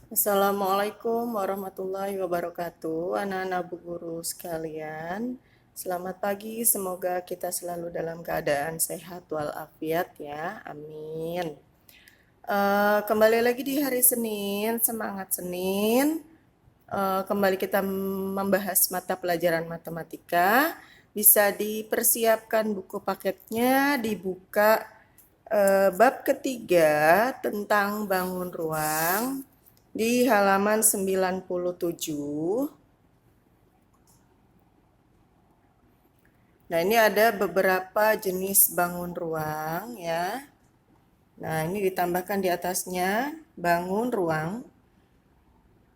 Assalamualaikum warahmatullahi wabarakatuh, anak-anak Bu Guru sekalian. Selamat pagi, semoga kita selalu dalam keadaan sehat walafiat ya, amin. Kembali lagi di hari Senin, semangat Senin. Kembali kita membahas mata pelajaran matematika. Bisa dipersiapkan buku paketnya, dibuka bab ketiga tentang bangun ruang di halaman 97. Nah, ini ada beberapa jenis bangun ruang ya. Nah, ini ditambahkan di atasnya bangun ruang.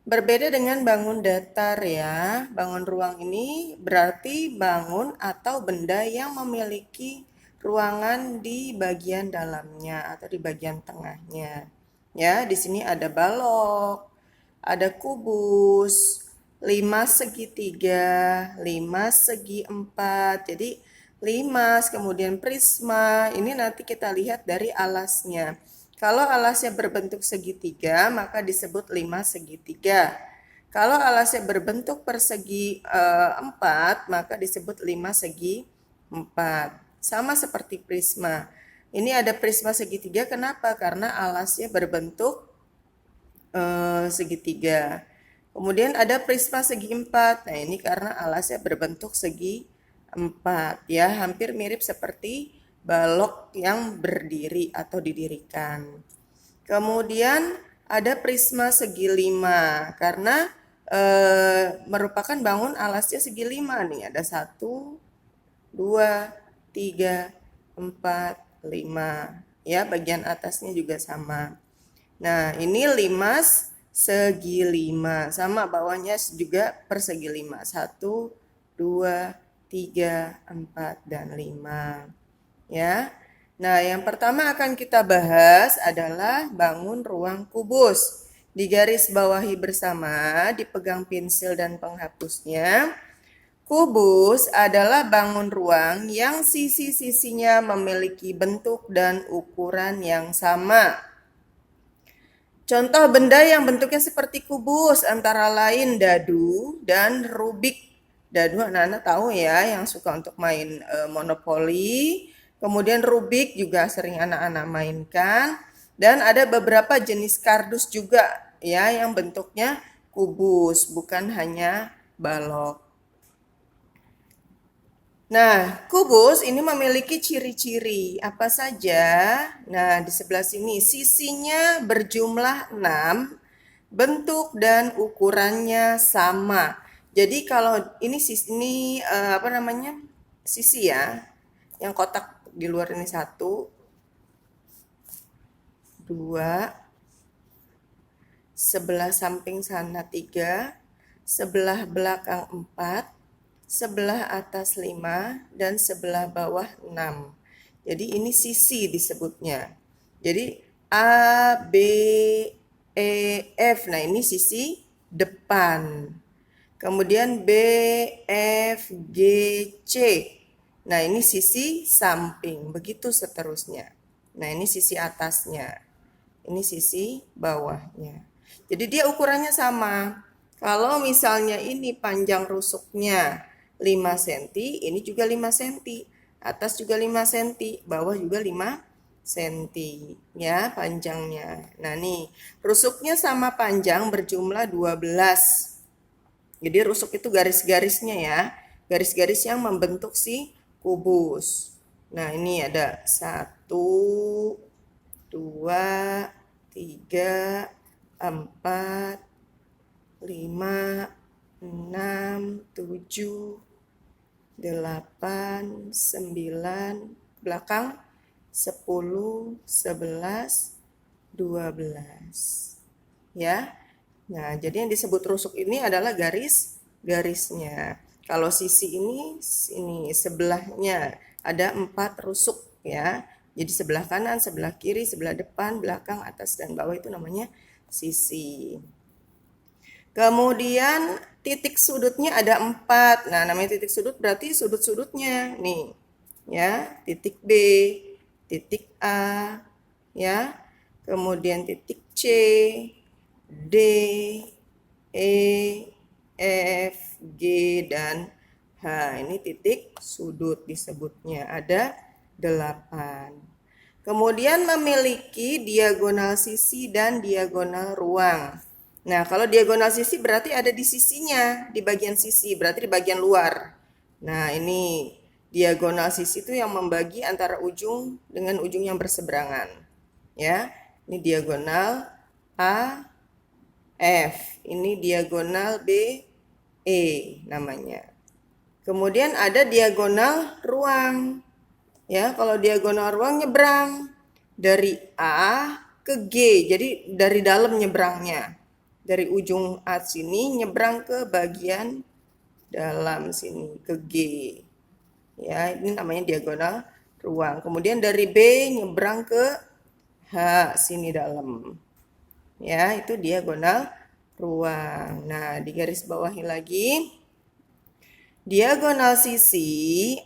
Berbeda dengan bangun datar ya. Bangun ruang ini berarti bangun atau benda yang memiliki ruangan di bagian dalamnya atau di bagian tengahnya. Ya, di sini ada balok, ada kubus, 5 segitiga, 5 segi 4. Jadi 5, kemudian prisma. Ini nanti kita lihat dari alasnya. Kalau alasnya berbentuk segitiga, maka disebut 5 segitiga. Kalau alasnya berbentuk persegi 4, maka disebut 5 segi 4. Sama seperti prisma. Ini ada prisma segitiga, kenapa? Karena alasnya berbentuk segitiga. Kemudian ada prisma segi 4. Nah, ini karena alasnya berbentuk segi 4 ya, hampir mirip seperti balok yang berdiri atau didirikan. Kemudian ada prisma segi 5 karena merupakan bangun alasnya segi 5 nih. Ada 1, 2, 3, 4, 5. Ya, bagian atasnya juga sama. Nah, ini 5 segi 5. Sama bawahnya juga persegi 5. 1, 2, 3, 4, dan 5. Ya. Nah, yang pertama akan kita bahas adalah bangun ruang kubus. Digaris bawahi bersama, dipegang pensil dan penghapusnya. Kubus adalah bangun ruang yang sisi-sisinya memiliki bentuk dan ukuran yang sama. Contoh benda yang bentuknya seperti kubus antara lain dadu dan rubik. Dadu anak-anak tahu ya, yang suka untuk main monopoli. Kemudian rubik juga sering anak-anak mainkan. Dan ada beberapa jenis kardus juga ya yang bentuknya kubus, bukan hanya balok. Nah, kubus ini memiliki ciri-ciri apa saja? Nah, di sebelah sini sisinya berjumlah 6, bentuk dan ukurannya sama. Jadi kalau ini sisi ini apa namanya? Sisi ya. Yang kotak di luar ini 1, 2, sebelah samping sana 3, sebelah belakang 4, sebelah atas 5, dan sebelah bawah 6. Jadi ini sisi disebutnya. Jadi A, B, E, F. Nah, ini sisi depan. Kemudian B, F, G, C. Nah, ini sisi samping. Begitu seterusnya. Nah, ini sisi atasnya. Ini sisi bawahnya. Jadi dia ukurannya sama. Kalau misalnya ini panjang rusuknya 5 cm, ini juga 5 cm. Atas juga 5 cm, bawah juga 5 cm ya panjangnya. Nah, nih, rusuknya sama panjang berjumlah 12. Jadi rusuk itu garis-garisnya ya. Garis-garis yang membentuk si kubus. Nah, ini ada 1, 2, 3, 4, 5, 6, 7, 8, 9, belakang 10, 11, 12. Ya. Nah, jadi yang disebut rusuk ini adalah garis-garisnya. Kalau sisi ini sebelahnya ada 4 rusuk ya. Jadi sebelah kanan, sebelah kiri, sebelah depan, belakang, atas, dan bawah itu namanya sisi. Kemudian titik sudutnya ada 4. Nah, namanya titik sudut berarti sudut-sudutnya. Nih, ya, titik B, titik A, ya, kemudian titik C, D, E, F, G, dan H. Ini titik sudut disebutnya. Ada 8. Kemudian memiliki diagonal sisi dan diagonal ruang. Nah, kalau diagonal sisi berarti ada di sisinya, di bagian sisi, berarti di bagian luar. Nah, ini diagonal sisi itu yang membagi antara ujung dengan ujung yang berseberangan. Ya, ini diagonal A, F. Ini diagonal B, E namanya. Kemudian ada diagonal ruang. Ya, kalau diagonal ruang nyebrang dari A ke G. Jadi dari dalam nyebrangnya. Dari ujung A sini nyebrang ke bagian dalam sini ke G. Ya, ini namanya diagonal ruang. Kemudian dari B nyebrang ke H sini dalam. Ya, itu diagonal ruang. Nah, di garis bawahi lagi. Diagonal sisi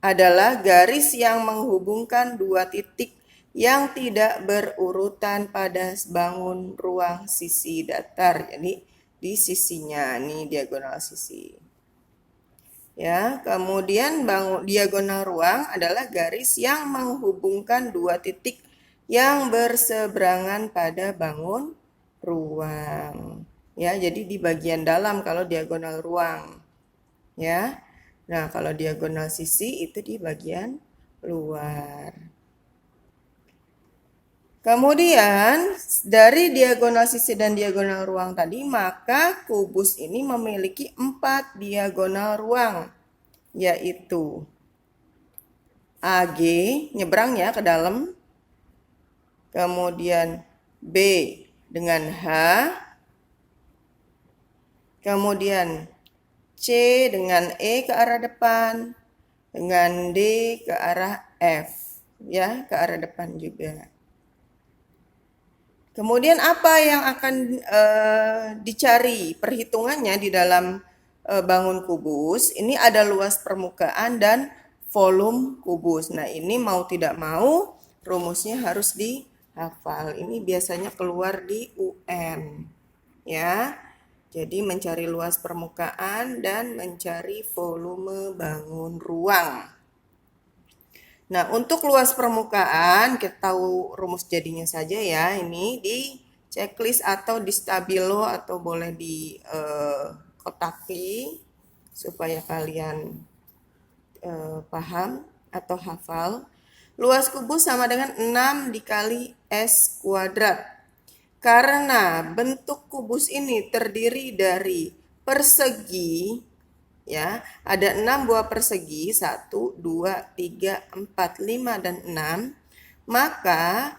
adalah garis yang menghubungkan dua titik yang tidak berurutan pada bangun ruang sisi datar. Jadi di sisinya nih diagonal sisi. Ya, kemudian diagonal ruang adalah garis yang menghubungkan dua titik yang berseberangan pada bangun ruang. Ya, jadi di bagian dalam kalau diagonal ruang. Ya. Nah, kalau diagonal sisi itu di bagian luar. Kemudian, dari diagonal sisi dan diagonal ruang tadi, maka kubus ini memiliki 4 diagonal ruang, yaitu AG, nyebrang ya ke dalam, kemudian B dengan H, kemudian C dengan E ke arah depan, dengan D ke arah F, ya, ke arah depan juga. Kemudian apa yang akan dicari perhitungannya di dalam bangun kubus? Ini ada luas permukaan dan volume kubus. Nah, ini mau tidak mau rumusnya harus dihafal. Ini biasanya keluar di UN. Ya. Jadi mencari luas permukaan dan mencari volume bangun ruang. Nah, untuk luas permukaan, kita tahu rumus jadinya saja ya. Ini di checklist atau di stabilo atau boleh di kotaki supaya kalian paham atau hafal. Luas kubus sama dengan 6 dikali S kuadrat. Karena bentuk kubus ini terdiri dari persegi, ya, ada 6 buah persegi, 1, 2, 3, 4, 5, dan 6, maka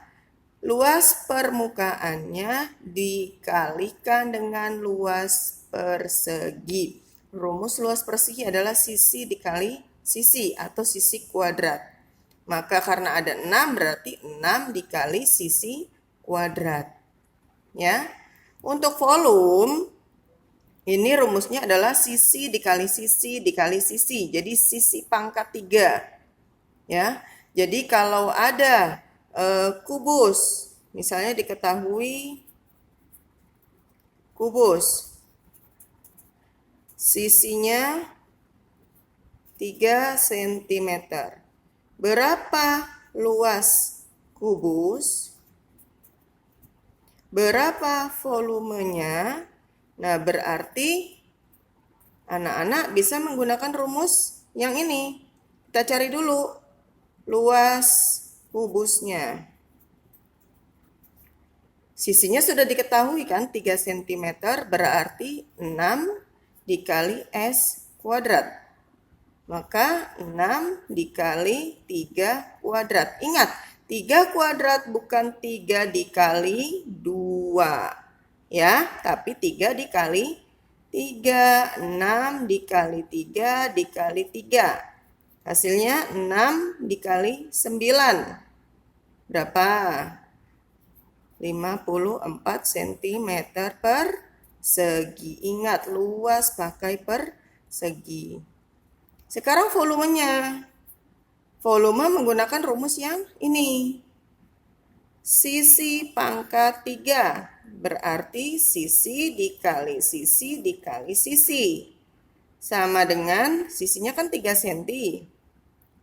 luas permukaannya dikalikan dengan luas persegi. Rumus luas persegi adalah sisi dikali sisi atau sisi kuadrat. Maka karena ada 6 berarti 6 dikali sisi kuadrat. Ya, untuk volume ini rumusnya adalah sisi dikali sisi dikali sisi. Jadi sisi pangkat 3. Ya. Jadi kalau ada kubus, misalnya diketahui kubus sisinya 3 cm. Berapa luas kubus? Berapa volumenya? Nah, berarti anak-anak bisa menggunakan rumus yang ini. Kita cari dulu luas kubusnya. Sisinya sudah diketahui kan, 3 cm berarti 6 dikali S kuadrat. Maka 6 dikali 3 kuadrat. Ingat, 3 kuadrat bukan 3 dikali 2. Ya, tapi 3 dikali 3. 6 dikali 3 dikali 3. Hasilnya 6 dikali 9. Berapa? 54 cm persegi. Ingat, luas pakai persegi. Sekarang volumenya. Volume menggunakan rumus yang ini. Sisi pangkat 3. berarti sisi dikali sisi dikali sisi. Sama dengan sisinya kan 3 cm.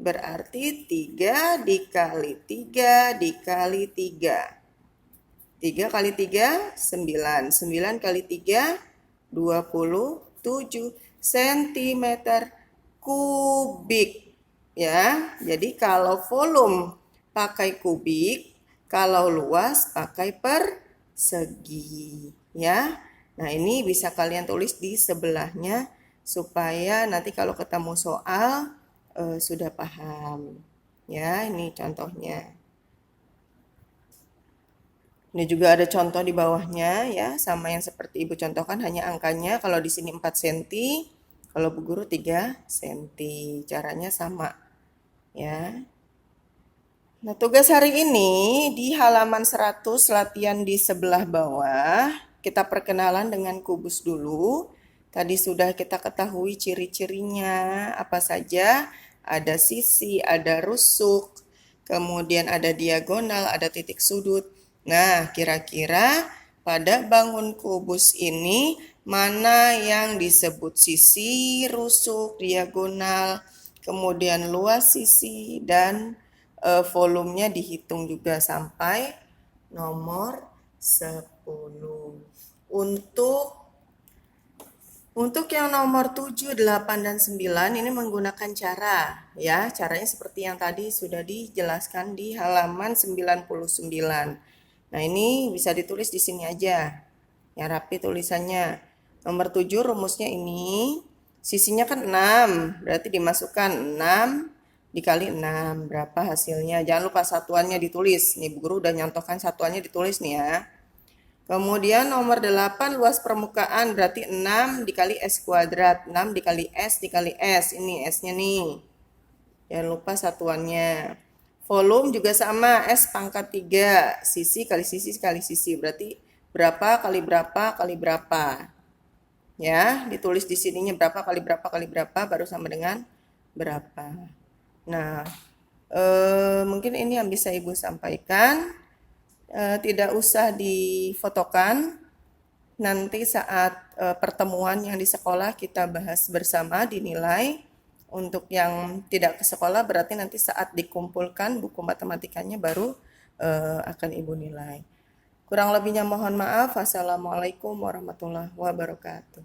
Berarti 3 dikali 3 dikali 3. 3 kali 3, 9. 9 kali 3, 27 cm kubik. Ya, jadi kalau volume pakai kubik, kalau luas pakai persegi. Ya, nah ini bisa kalian tulis di sebelahnya supaya nanti kalau ketemu soal sudah paham. Ya, ini contohnya. Ini juga ada contoh di bawahnya ya, sama yang seperti Ibu contohkan hanya angkanya. Kalau di sini 4 cm, kalau Bu Guru 3 cm. Caranya sama ya. Nah, tugas hari ini di halaman 100 latihan di sebelah bawah, kita perkenalan dengan kubus dulu. Tadi sudah kita ketahui ciri-cirinya, apa saja? Ada sisi, ada rusuk, kemudian ada diagonal, ada titik sudut. Nah, kira-kira pada bangun kubus ini mana yang disebut sisi, rusuk, diagonal, kemudian luas sisi, dan volumenya dihitung juga sampai nomor 10. Untuk yang nomor 7, 8, dan 9 ini menggunakan cara ya. Caranya seperti yang tadi sudah dijelaskan di halaman 99. Nah, ini bisa ditulis di sini aja. Yang rapi tulisannya. Nomor 7 rumusnya ini. Sisinya kan 6, berarti dimasukkan 6 dikali 6. Berapa hasilnya? Jangan lupa satuannya ditulis. Nih, Bu Guru udah nyontohkan satuannya ditulis nih ya. Kemudian nomor 8 luas permukaan berarti 6 dikali S kuadrat. 6 dikali S dikali S. Ini S-nya nih. Jangan lupa satuannya. Volume juga sama. S pangkat 3. Sisi kali sisi kali sisi. Berarti berapa kali berapa kali berapa. Ya, ditulis di sininya berapa kali berapa baru sama dengan berapa. Nah, mungkin ini yang bisa Ibu sampaikan. Tidak usah difotokan. Nanti saat pertemuan yang di sekolah kita bahas bersama dinilai. Untuk yang tidak ke sekolah berarti nanti saat dikumpulkan buku matematikanya baru akan Ibu nilai. Kurang lebihnya mohon maaf. Wassalamualaikum warahmatullahi wabarakatuh.